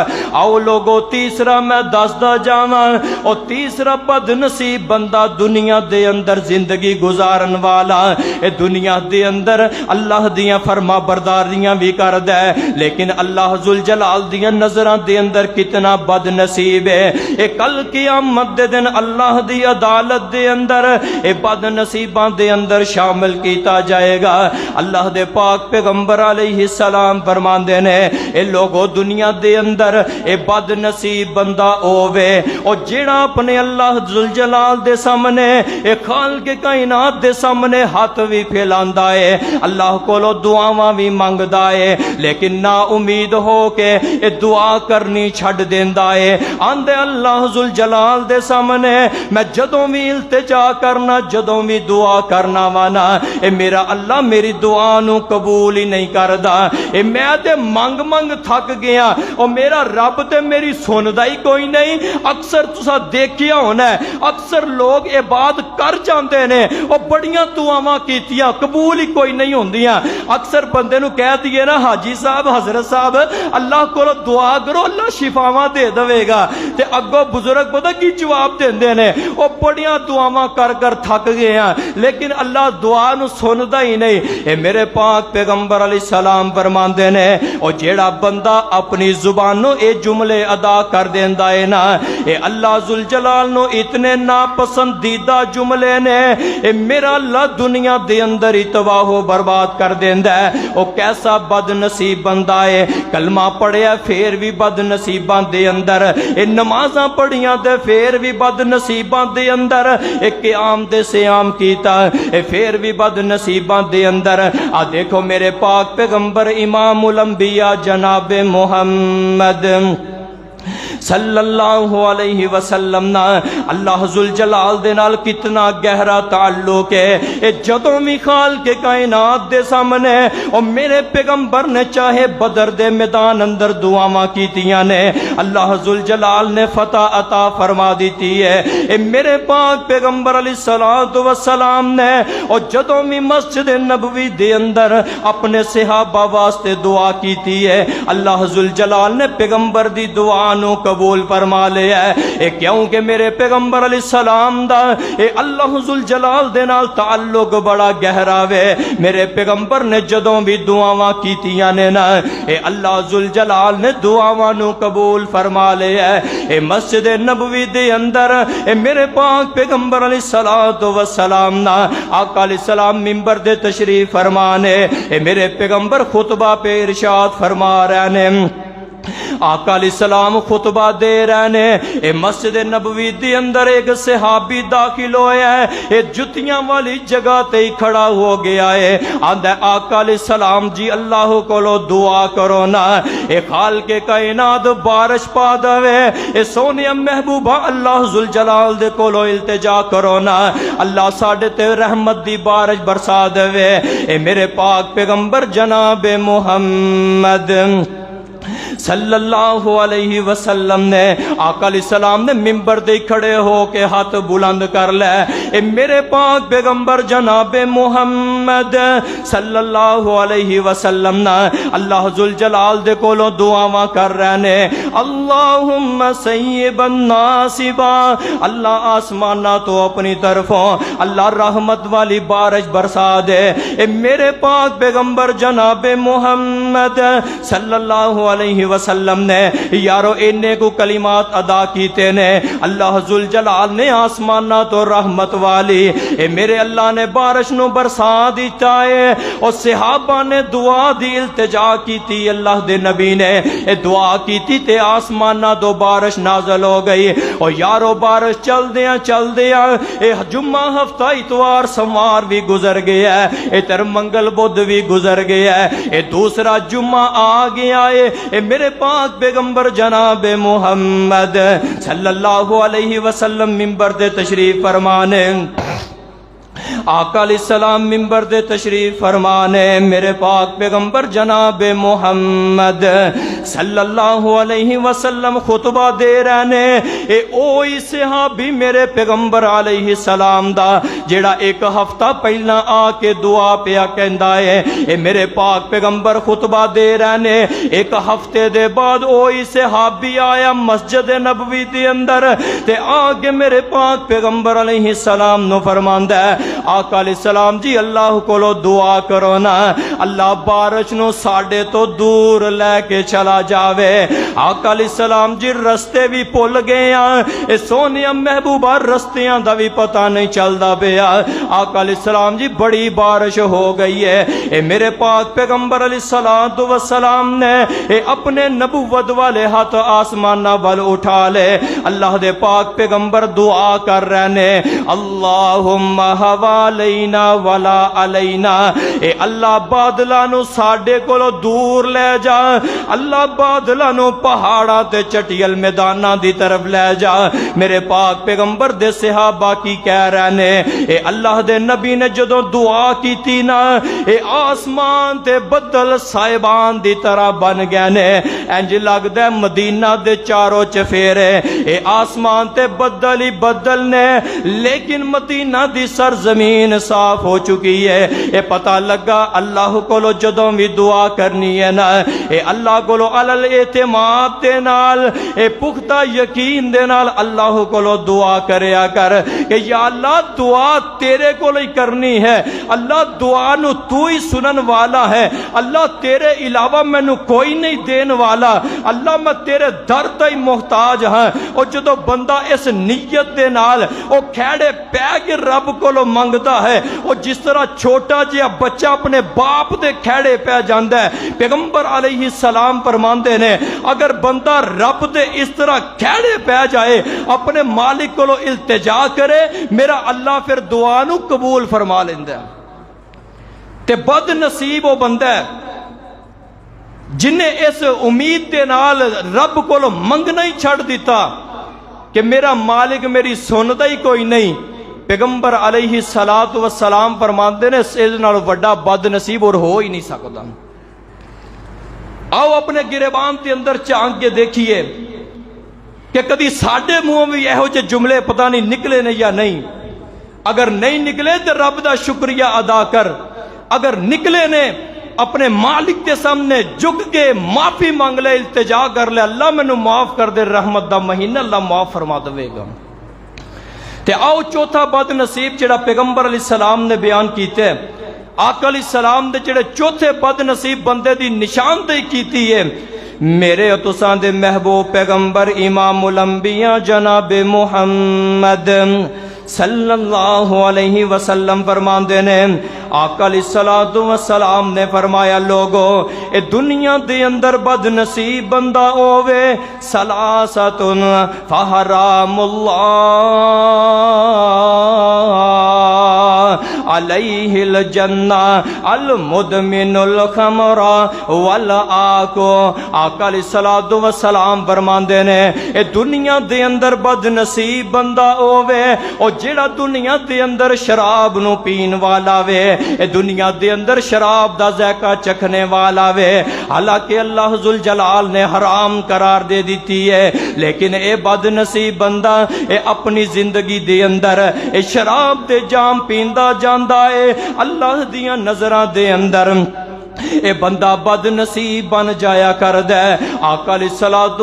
Speaker 1: آؤ لوگو تیسرا میں دسدا جاواں، اور تیسرا بد نصیب بندہ دنیا دے اندر زندگی گزارن والا، اے دنیا دے اندر اللہ دیاں فرما برداریاں بھی کردا ہے، لیکن اللہ ذوالجلال دیاں نظراں دے اندر کتنا بد نصیب ہے۔ اے کل قیامت دے دن اللہ دی عدالت دے اندر اے بد نصیباں دے اندر شامل کیتا جائے گا۔ اللہ دے پاک پیغمبر علیہ السلام فرماندے نے اے لوگو دنیا دے اندر اے بد نصیب بندہ ہووے او جیڑا اپنے اللہ ذوالجلال دے سامنے اے خالق کائنات دے سامنے ہاتھ بھی پھیلاندا ہے، اللہ کولو دعاواں بھی منگدا ہے، لیکن نا امید ہو کے اے دعا کرنی چھڈ دیندا ہے۔ آندے اللہ ذوالجلال دے سامنے میں جدوں بھی التجا کرنا، جدوں بھی دعا کرنا وانا، اے میرا اللہ میری دعا نو قبول ہی نہیں کردا، اے میں تے منگ منگ تھک گیا، او میرا رب تے میری سندا ہی کوئی نہیں۔ اکثر تسا دیکھیا ہونا ہے، اکثر لوگ اے بات کر جاندے نے، او بڑیاں دعاواں کیتیاں قبول ہی کوئی نہیں ہوندیاں۔ اکثر بندے نو کہہ دیے نا حاجی صاحب حضرت صاحب اللہ کولو دعا کرو اللہ شفاواں دے دے گا، تے اگوں بزرگ پتہ کی جواب دیندے نے، او بڑیاں دعاواں کر کر تھک گئے ہیں لیکن اللہ دعا نو سندا ہی نہیں۔ اے میرے پاک پیغمبر علیہ السلام فرماندے نے او جیڑا بندہ اپنی زبانوں اے جملے ادا کر دیندا ہے نا، اے اللہ ذوالجلال نو اتنے ناپسندیدہ جملے نے، اے میرا اللہ دنیا دے اندر ہی تباہ و برباد کر دیندا ہے۔ او کیسا بد نصیب بندہ ہے، کلمہ پڑھیا پھر بھی بد نصیباں دے اندر، اے نمازاں پڑھیاں تے پھر بھی بد نصیباں دے اندر، اے قیام تے سیام کیتا اے پھر بھی بد نصیباں دے اندر۔ آ دیکھو میرے پاک پیغمبر امام الانبیاء جناب محمد صلی اللہ علیہ وسلم نا اللہ ذوالجلال دے نال کتنا گہرا تعلق ہے۔ اے جدوں بھی خالق کائنات دے سامنے او میرے پیغمبر نے چاہے بدر دے میدان اندر دعاواں کیتیاں نے، اللہ ذوالجلال نے فتح عطا فرما دیتی ہے۔ اے میرے پاک پیغمبر علیہ الصلوۃ والسلام نے او جدوں بھی مسجد نبوی دے اندر اپنے صحابہ واسطے دعا کیتی ہے، اللہ ذوالجلال نے پیغمبر دی دعا نو قبول فرما لیا ہے۔ اے کیونکہ میرے پیغمبر علیہ السلام دا اے اللہ ذوالجلال دے نال تعلق بڑا گہرا وے۔ میرے پیغمبر نے جدوں بھی دعاواں کیتیاں نے نا، اے اللہ ذوالجلال نے دعاواں نو قبول فرما لیا ہے۔ اے مسجد نبوی دے اندر اے میرے پاک پیغمبر علیہ الصلوۃ والسلام نا آقا علیہ السلام منبر دے تشریف فرمانے، اے میرے پیغمبر خطبہ پہ ارشاد فرما رہے نے، آقا علیہ السلام خطبہ دے رہے نے، اے مسجد نبوی دے اندر ایک صحابی داخل ہویا ہے، اے جتیاں والی جگہ تے ہی کھڑا ہو گیا ہے، آندہ آقا علیہ السلام جی اللہ کولو دعا کرو نا، اے خالق کائنات بارش پا دوے، اے سونیا محبوبہ اللہ ذوالجلال دے کولو التجا کرو نا، اللہ ساڈے تے رحمت دی بارش برسا دوے۔ اے میرے پاک پیغمبر جناب محمد صلی اللہ علیہ وسلم نے آقا علیہ السلام نے منبر دے کھڑے ہو کے ہاتھ بلند کر لے، اے میرے پاک پیغمبر جناب محمد صلی اللہ علیہ وسلم نے اللہ ذوالجلال دے کولو دعاواں کر رہے نے، اللہم سیبا ناصبا، اللہ آسمانہ تو اپنی طرفوں اللہ رحمت والی بارش برسا دے۔ اے میرے پاک پیغمبر جناب محمد صلی اللہ علیہ وسلم نے یارو انہیں کو کلمات ادا کیتے نے، اللہ ذوالجلال نے آسمانہ تو رحمت والی اے میرے اللہ نے بارش نو برسا دیتا ہے، اور صحابہ نے دعا دی التجا کیتی، اللہ دے نبی نے اے دعا کیتی تے آسمانہ دو بارش نازل ہو گئی، اور یارو بارش چل دیا اے جمعہ ہفتہ اتوار سوار بھی گزر گیا ہے، اے تر منگل بدھ بھی گزر گیا ہے، اے دوسرا جمعہ آ گیا ہے، اے میرے پاک پیغمبر جناب محمد صلی اللہ علیہ وسلم منبر دے تشریف فرمانے، آقا علیہ السلام منبر دے تشریف فرمانے، میرے پاک پیغمبر جناب محمد صلی اللہ علیہ وسلم خطبہ دے رہنے، اے اوہی صحابی میرے پیغمبر علیہ السلام دا جیڑا ایک ہفتہ پہلا آ کے دعا پیا کہندا ہے، اے میرے پاک پیغمبر خطبہ دے رہنے، ایک ہفتے دے بعد اوہی صحابی آیا مسجد نبوی دے اندر تے آگے میرے پاک پیغمبر علیہ السلام نو فرماندا ہے، آقا علیہ السلام جی اللہ کولو دعا کرو نا، اللہ بارش نو ساڈے تو دور لے کے چلا چلا جاوے۔ آقا علیہ السلام جی رستے بھی بھول گئے ہیں، اے سونیا محبوبہ رستیاں دا بھی پتہ نہیں چلدا پیا۔ آقا علیہ السلام جی بڑی بارش ہو گئی ہے، اے میرے پاک پیغمبر علیہ السلام نے اے اپنے نبوت والے ہاتھ آسمانہ وال اٹھا لے۔ اللہ دے پاک پیغمبر دعا کر رہے نے، اللہم حوالینا ولا علینا، اے اللہ بادلاں نو ساڈے کولو دور لے جا، اللہ بادلاں نو پہاڑاں تے چٹیل میداناں دی طرف لے جا۔ میرے پاک پیغمبر دے صحابہ کی کہہ رہے نے، اے اللہ دے نبی نے جدوں دعا کیتی نا، اے آسمان تے بدل سائبان دی طرح بن گئے نے، انج لگدا ہے مدینہ دے چاروں چفیرے اے آسمان تے بدل ہی بدل نے، لیکن مدینہ دی سرزمین صاف ہو چکی ہے۔ اے پتہ لگا اللہ کولو جدوں بھی دعا کرنی ہے نا، اے اللہ کولو علل اعتماد دے نال، اے پختہ یقین دے نال اللہ کولو دعا کریا کر کہ یا اللہ دعا تیرے کولو ہی کرنی ہے، اللہ دعا نو تو ہی سنن والا ہے، اللہ تیرے علاوہ میں نو کوئی نہیں دین والا، اللہ میں تیرے در تے ہی محتاج ہاں۔ اور جدو بندہ اس نیت دے نال او کھیڑے پہ کے رب کولو منگدا ہے، اور جس طرح چھوٹا جہا بچہ اپنے باپ دے کھیڑے پہ جاندا ہے، پیغمبر علیہ السلام فرماندے نے اگر بندہ رب دے اس طرح کھیڑے پہ جائے، اپنے مالک کولو التجا کرے، میرا اللہ پھر دعا نو قبول فرما لیندا ہے۔ تے بد نصیب وہ بندہ ہے جنہیں اس امید دے نال رب کو منگنا ہی چھڑ دیتا کہ میرا مالک میری سندا ہی کوئی نہیں۔ پیغمبر علیہ السلام فرماندے نے اس نال وڈا بد نصیب اور ہو ہی نہیں سکتا۔ آؤ اپنے گریبان کے اندر چانک کے دیکھیے کہ کدی ساڈے منہ بھی یہو جے جملے پتہ نہیں نکلے نے یا نہیں۔ اگر نہیں نکلے تو رب دا شکریہ ادا کر، اگر نکلے نے اپنے مالک کے سامنے جھک کے معافی مانگ لے، التجا کر لے، اللہ مینوں معاف کر دے، رحمت دا مہینہ اللہ معاف فرما دے گا۔ تے آؤ چوتھا بد نصیب جڑا پیغمبر علیہ السلام نے بیان کیتے ہیں، آقا علیہ السلام نے جڑے چوتھے بد نصیب بندے دی نشاندہی کیتی ہے، میرے تساں دے محبوب پیغمبر امام الانبیاء جناب محمد صلی اللہ علیہ وسلم فرماندے نے، آقا علیہ السلام نے فرمایا لوگو اے دنیا دے اندر بد نصیب بندہ ہووے، سلاستن فحرام اللہ علیہ الجنہ المدمن الخمر والآکو۔ آقا علیہ السلام فرماندے نے اے دنیا دے اندر بد نصیب بندہ ہووے او جیڑا دنیا دے اندر شراب نو پین والا وے، اے دنیا دے اندر شراب دا ذائقہ چکھنے والا وے، حالانکہ اللہ ذوالجلال نے حرام قرار دے دیتی ہے، لیکن اے بد نصیب بندہ اے اپنی زندگی دے اندر اے شراب دے جام پیندا جاندا ہے، اللہ دیاں نظراں دے اندر اے بندہ بد نصیب بن جایا کر دے۔ آقا علیہ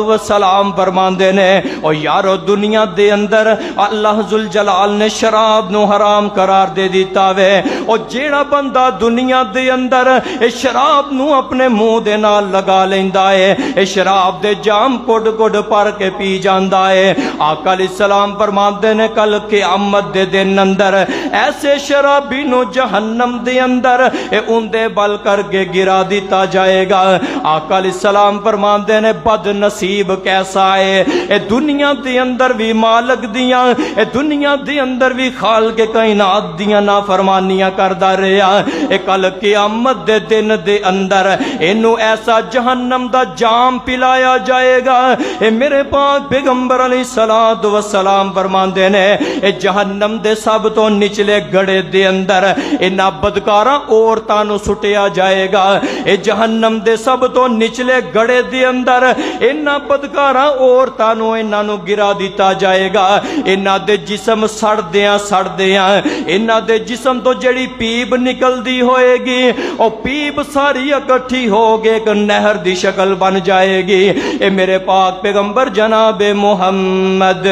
Speaker 1: السلام فرماندے نے او یارو دنیا دے اندر اللہ ذوالجلال نے شراب نو حرام قرار دے دیتا وے، او جیڑا بندہ دنیا دے اندر اے شراب نو اپنے منہ دے نال لگا لیندا ہے، اے شراب دے جام کڈ کڈ پر کے پی جاندا ہے، آقا علیہ السلام فرماندے نے کل قیامت دے دن اندر ایسے شرابی نو جہنم دے اندر اے اوندے بل کر کے گرا دیتا جائے گا۔ آقا علیہ السلام فرماندے نے بد نصیب کیسا ہے، اے دنیا دے اندر بھی مالک دیاں، اے دنیا دے اندر بھی خالق کائنات دیاں نافرمانیاں کردا رہیا، اے کل قیامت دے دن دے اندر اینو ایسا جہنم دا جام پلایا جائے گا۔ اے میرے پاک پیغمبر علیہ السلام فرماندے نے اے جہنم دے سب تو نچلے گڑے دے اندر انہاں بدکاراں عورتاں نو سٹیا جائے گا، اے جہنم دے سب تو نچلے گڑے دے اندر انہاں بدکاراں عورتاں نو انہاں نو گرا دیتا جائے گا، انہاں دے جسم سڑ دیاں انہاں دے جسم تو جڑی پیب نکل دی ہوئے گی او پیب ساری اکٹھی ہو گے ایک نہر دی شکل بن جائے گی۔ اے میرے پاک پیغمبر جناب محمد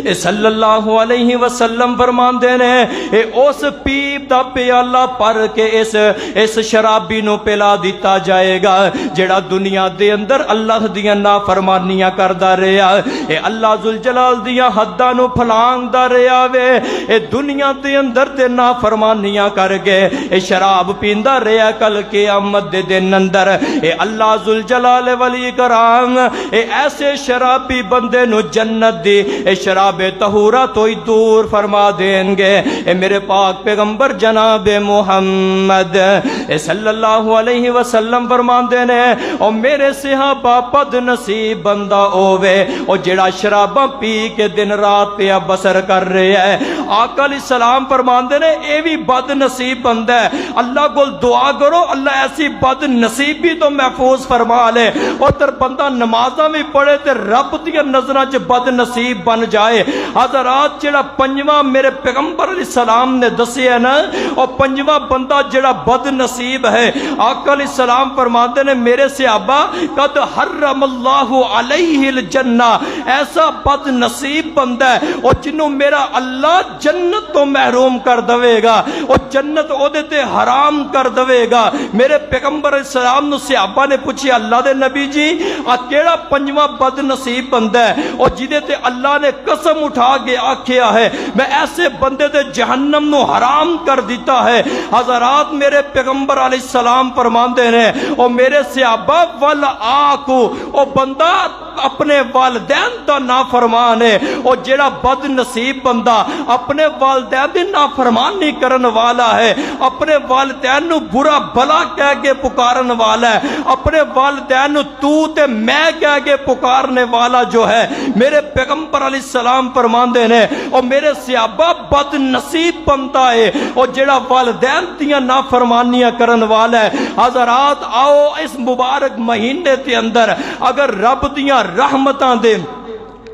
Speaker 1: اے صلی اللہ علیہ وسلم فرماندے نے اے اس پیپ دا پیالہ پر کے اس شرابی نو پلا دیتا جائے گا جڑا دنیا دے اندر اللہ دیاں نافرمانیاں کردا رہیا، اے اللہ ذوالجلال دیاں حداں نو پھلانگدا رہیا وے، اے دنیا دے اندر تے نافرمانیاں کر کے اے شراب پیندا رہیا، کل قیامت دے دن اندر اے اللہ ذوالجلال والاکرام اے ایسے شرابی بندے نو جنت دی اے شراب طہورہ تو ہی دور فرما دیں گے۔ اے میرے پاک پیغمبر جناب محمد اے صلی اللہ علیہ وسلم فرماندے نے او میرے صحابہ بد نصیب بندہ ہووے او جڑا شراباں پی کے دن رات پہ بسر کر رہے ہے۔ آقا علیہ السلام فرماندے نے اے بھی بد نصیب بندہ ہے، اللہ کو دعا کرو اللہ ایسی بد نصیبی تو محفوظ فرما لے، اور تر بندہ نمازاں بھی پڑھے تے رب دی نظراں چ بد نصیب بن جائے۔ حضرات جڑا پنجواں میرے پیغمبر علیہ السلام نے دسیا نا، اور پنجواں بندہ جڑا بد نصیب ہے، آقا علیہ السلام فرماتے نے میرے صحابہ قد حرم اللہ علیہ الجنہ، ایسا بد نصیب بندہ ہے اور جنوں میرا اللہ جنت تو محروم کر دوے گا، اور جنت او دے تے حرام کر دوے گا۔ میرے پیغمبر علیہ السلام نو صحابہ نے پوچھا اللہ دے نبی جی آ کیڑا پنجواں بد نصیب بندہ ہے اور جدے تے اللہ نے قسم اٹھا کے آکھیا ہے میں ایسے بندے تے جہنم نو حرام کر دیتا ہے۔ حضرات میرے پیغمبر علیہ السلام فرماندے نے او میرے صحابہ والآکو، او بندہ اپنے والدین دا نافرمان ہے، اور جڑا بد نصیب بندہ اپنے والدین دی نافرمانی کرن والا ہے، اپنے والدین نو برا بھلا کہہ کے پکارن والا ہے، اپنے والدین نو تو تے میں کہہ کے پکارنے والا جو ہے، میرے پیغمبر علیہ السلام فرماندے نے اور میرے صحابہ بد نصیب بندہ ہے اور جڑا والدین دیاں نافرمانیاں کرن والا ہے۔ حضرات آؤ اس مبارک مہینے کے اندر اگر رب دیاں رحمتاں دے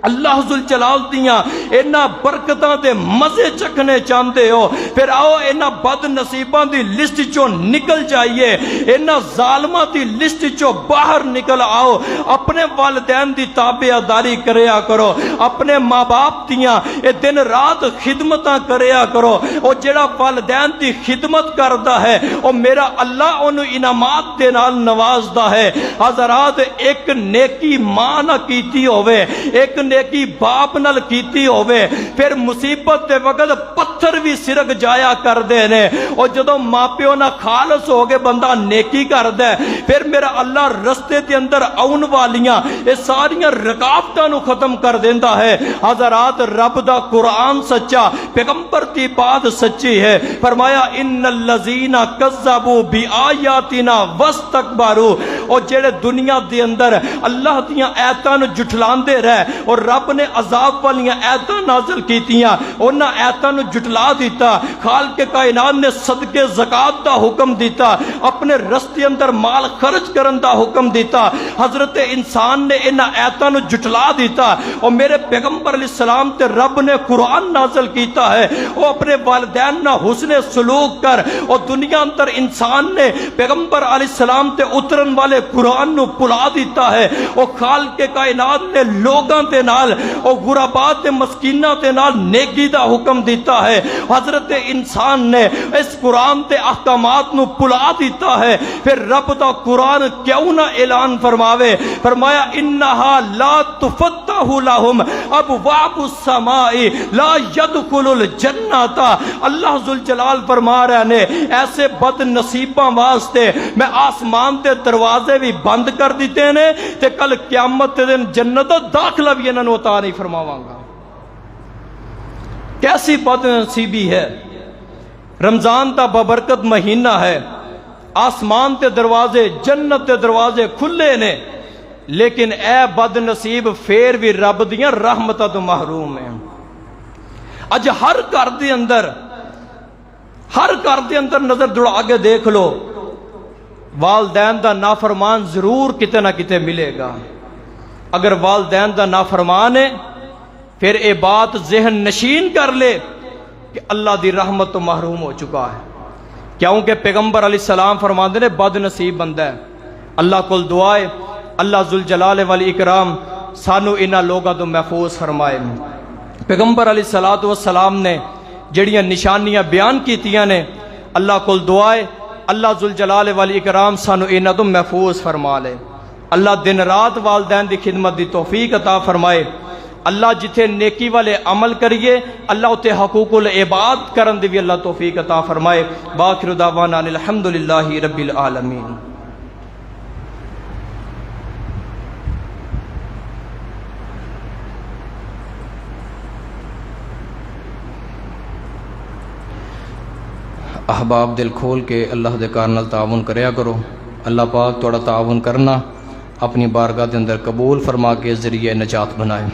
Speaker 1: اللہ ذوالجلال دیاں اینا برکتاں دے مزے چکھنے چاہتے ہو، پھر آؤ اینا بد نصیباں دی لسٹ چو نکل جائیے، اینا ظالماں دی لسٹ چو باہر نکل آؤ، اپنے والدین دی تابعداری کریا کرو، اپنے ماں باپ دیاں اے دن رات خدمتاں کریا کرو، او جڑا والدین دی خدمت کردا ہے او میرا اللہ انہوں انعامات دے نال نوازدا ہے۔ حضرات ایک نیکی ماں نہ کیتی ہوئے، ایک نیکی باپ نال کیتی ہوئے، پھر مصیبت دے وقت پتھر بھی سرک جایا کر دے نے، اور جدو ماں پیو نہ خالص ہو گئے بندہ نیکی کر دے، پھر میرا اللہ رستے دے اندر آن والیاں یہ ساریاں رکاوٹاں نو ختم کر دیندا ہے۔ حضرات رب دا قرآن سچا، پیغمبر دی بات سچی ہے، فرمایا ان الذین کذبوا بآیاتنا واستکبروا، اور جڑے دنیا دے اندر اللہ دیاں آیاتاں نو جھٹلاندے رہے اور رب نے عذاب والیاں آیتاں نازل کیتیاں، انہاں آیتاں نو جھٹلا دیتا، خالق کائنات نے صدقے زکات دا حکم دیتا، اپنے رستے اندر مال خرچ کرن دا حکم دیتا، حضرت انسان نے انہاں آیتاں نو جھٹلا دیتا، اور میرے پیغمبر علیہ السلام تے رب نے قرآن نازل کیتا ہے، وہ اپنے والدین نہ حسن سلوک کر، اور دنیا اندر انسان نے پیغمبر علیہ السلام تے اترن والے قرآن نو پلا دیتا ہے، اور خالق کائنات نے لوگاں تے نال اور غرباء تے مسکیناں تے نال نیکی دا حکم دیتا ہے۔ حضرت انسان نے اس قرآن تے احکامات نو پلا دیتا ہے، پھر رب دا قرآن کیوں نہ اعلان فرماوے، فرمایا انہا لا تفتح لہم ابواب السماء لا يدخل الجنۃ، اللہ ذوالجلال فرما رہے نے ایسے بد نصیباں واسطے میں آسمان تے دروازے بھی بند کر دیتے نے تے کل قیامت دے دن جنت داخلہ بھی انہوں نے عطا نہیں فرماواں گا۔ کیسی بد نصیبی ہے۔ رمضان تا ببرکت مہینہ ہے، آسمان تے دروازے جنت تے دروازے کھلے نے، لیکن اے بد نصیب پھر بھی رب دیاں رحمتاں تو محروم ہیں۔ اج ہر گھر دے اندر نظر دوڑا کے دیکھ لو، والدین دا نافرمان ضرور کتے نہ کتے ملے گا۔ اگر والدین دا نافرمان ہے پھر اے بات ذہن نشین کر لے کہ اللہ دی رحمت تو محروم ہو چکا ہے، کیونکہ پیغمبر علیہ السلام فرماندے نے بد نصیب بندہ ہے۔ اللہ کول دعائے اللہ ذوالجلال والاکرام سانو انہاں لوگاں تو محفوظ فرمائے۔ پیغمبر علیہ الصلوۃ والسلام نے جڑیاں نشانیاں بیان کیتیاں نے، اللہ کول دعا ہے اللہ ذوالجلال والاکرام سانو انہاں تو محفوظ فرما لے، اللہ دن رات والدین دی خدمت دی توفیق عطا فرمائے، اللہ جتھے نیکی والے عمل کریے اللہ اتھے حقوق العباد کرن دی بھی اللہ توفیق عطا فرمائے۔ باخر دعوانا الحمدللہ رب العالمین۔ احباب دل کھول کے اللہ دے کار نال تعاون کریا کرو، اللہ پاک توڑا تعاون کرنا اپنی بارگاہ دے اندر قبول فرما کے ذریعہ نجات بنائے۔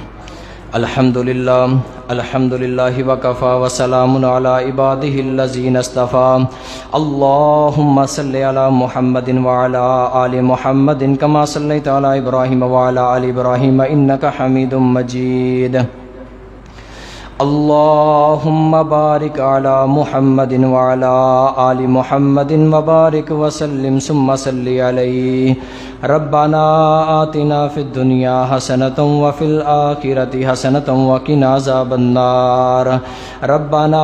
Speaker 1: الحمدللہ الحمدللہ وکفا وسلام علی عبادہ الذین اصطفیٰ، اللہم صلی علی محمد وعلی آل محمد کما صلیت علی ابراہیم وعلی آل ابراہیم انکا حمید مجید، اللہم بارک علی محمد وعلی آل محمد وبارک وسلم ثم صلی علیہ، ربنا آتنا فی الدنیا حسنۃ وفی الآخرۃ حسنۃ وقنا عذاب النار، ربنا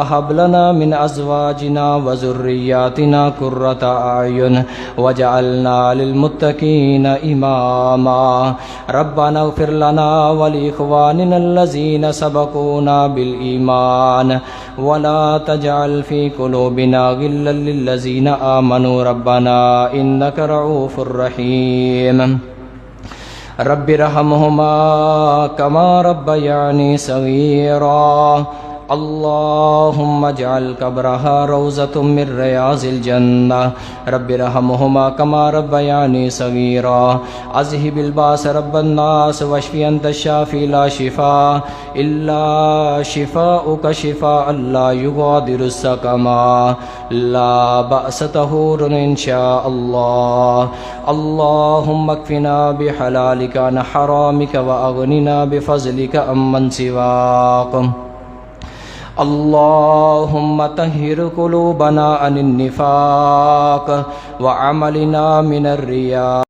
Speaker 1: ہب لنا من ازواجنا وذریاتنا قرۃ اعین وجعلنا للمتقین اماما، ربنا اغفر لنا ولاخواننا الذین سبقونا بالایمان ولا تجعل فی قلوبنا غلا للذین آمنوا ربنا انک رؤوف رحیم، رب ارحمہما کما ربیانی صغیرا، اللہم اجعل قبرہا روضۃ من ریاض الجنہ، رب ارحمہما کما ربیانی صغیرا، اذہب الباس رب الناس واشف انت الشافی لا شفاء الا شفاؤک شفاء لا یغادر سقما لا بأس طہور انشاء اللہ، اللہم اکفنا بحلالک عن حرامک واغننا بفضلک عمن سواک، اللہم طہر قلوبنا عن النفاق وعملنا من الریاء۔